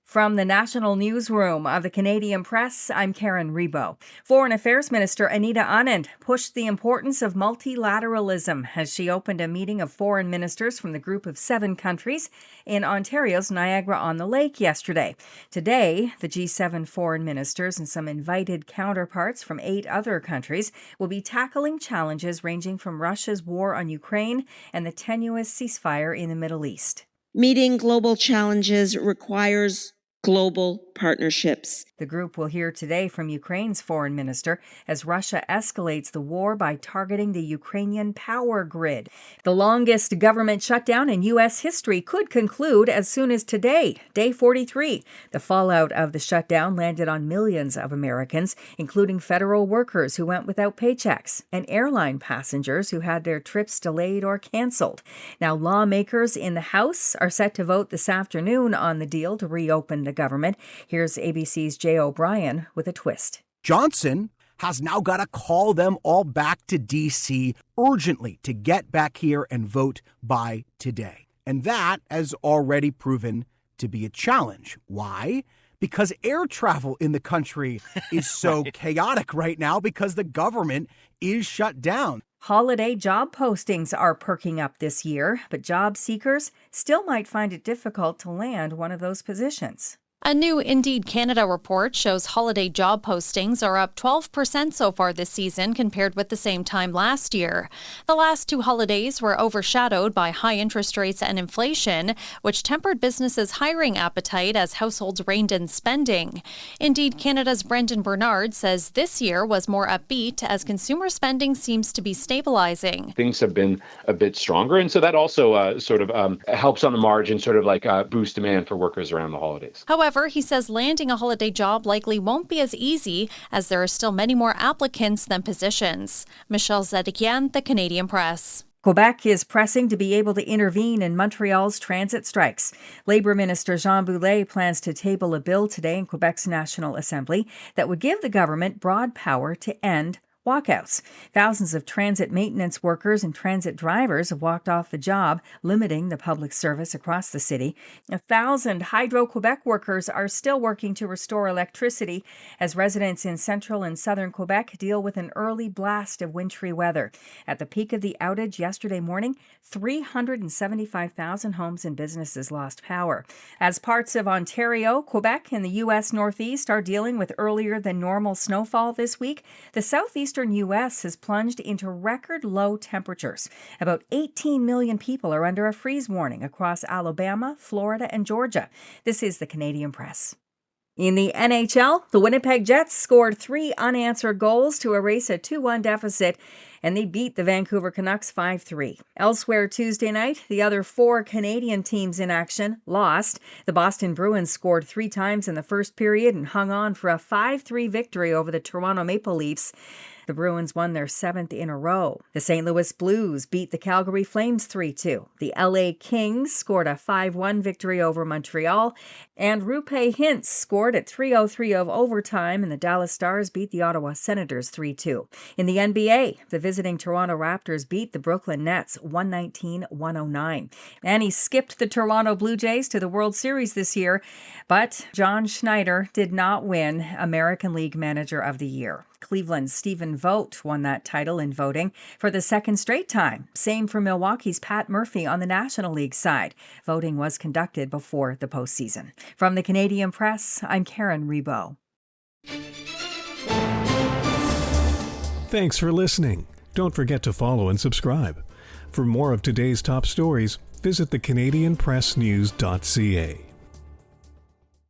From the National Newsroom of the Canadian Press, I'm Karen Rebo. Foreign Affairs Minister Anita Anand pushed the importance of multilateralism as she opened a meeting of foreign ministers from the group of 7 countries in Ontario's Niagara-on-the-Lake yesterday. Today, the G7 foreign ministers and some invited counterparts from 8 other countries will be tackling challenges ranging from Russia's war on Ukraine and the tenuous ceasefire in the Middle East. Meeting global challenges requires global partnerships. The group will hear today from Ukraine's foreign minister as Russia escalates the war by targeting the Ukrainian power grid. The longest government shutdown in U.S. history could conclude as soon as today, day 43. The fallout of the shutdown landed on millions of Americans, including federal workers who went without paychecks and airline passengers who had their trips delayed or canceled. Now, lawmakers in the House are set to vote this afternoon on the deal to reopen the government. Here's ABC's Jay O'Brien with a twist. Johnson has now got to call them all back to D.C. urgently to get back here and vote by today. And that has already proven to be a challenge. Why? Because air travel in the country is so chaotic right now because the government is shut down. Holiday job postings are perking up this year, but job seekers still might find it difficult to land one of those positions. A new Indeed Canada report shows holiday job postings are up 12% so far this season compared with the same time last year. The last 2 holidays were overshadowed by high interest rates and inflation, which tempered businesses' hiring appetite as households reined in spending. Indeed Canada's Brendan Bernard says this year was more upbeat as consumer spending seems to be stabilizing. Things have been a bit stronger, and so that also helps on the margin, boost demand for workers around the holidays. However, he says landing a holiday job likely won't be as easy as there are still many more applicants than positions. Michelle Zedekian, The Canadian Press. Quebec is pressing to be able to intervene in Montreal's transit strikes. Labour Minister Jean Boulet plans to table a bill today in Quebec's National Assembly that would give the government broad power to end walkouts. Thousands of transit maintenance workers and transit drivers have walked off the job, limiting the public service across the city. 1,000 Hydro-Quebec workers are still working to restore electricity as residents in central and southern Quebec deal with an early blast of wintry weather. At the peak of the outage yesterday morning, 375,000 homes and businesses lost power. As parts of Ontario, Quebec, and the U.S. Northeast are dealing with earlier than normal snowfall this week, the southeastern U.S. has plunged into record low temperatures. About 18 million people are under a freeze warning across Alabama, Florida, and Georgia. This is the Canadian Press. In the NHL, the Winnipeg Jets scored 3 unanswered goals to erase a 2-1 deficit, and they beat the Vancouver Canucks 5-3. Elsewhere Tuesday night, the other 4 Canadian teams in action lost. The Boston Bruins scored 3 times in the first period and hung on for a 5-3 victory over the Toronto Maple Leafs. The Bruins won their 7th in a row. The St. Louis Blues beat the Calgary Flames 3-2. The LA Kings scored a 5-1 victory over Montreal. And Roope Hintz scored at 3:03 of overtime, and the Dallas Stars beat the Ottawa Senators 3-2. In the NBA, the visiting Toronto Raptors beat the Brooklyn Nets 119-109. And he skipped the Toronto Blue Jays to the World Series this year, but John Schneider did not win American League Manager of the Year. Cleveland's Stephen Vogt won that title in voting for the 2nd straight time. Same for Milwaukee's Pat Murphy on the National League side. Voting was conducted before the postseason. From the Canadian Press, I'm Karen Rebo. Thanks for listening. Don't forget to follow and subscribe. For more of today's top stories, visit thecanadianpressnews.ca.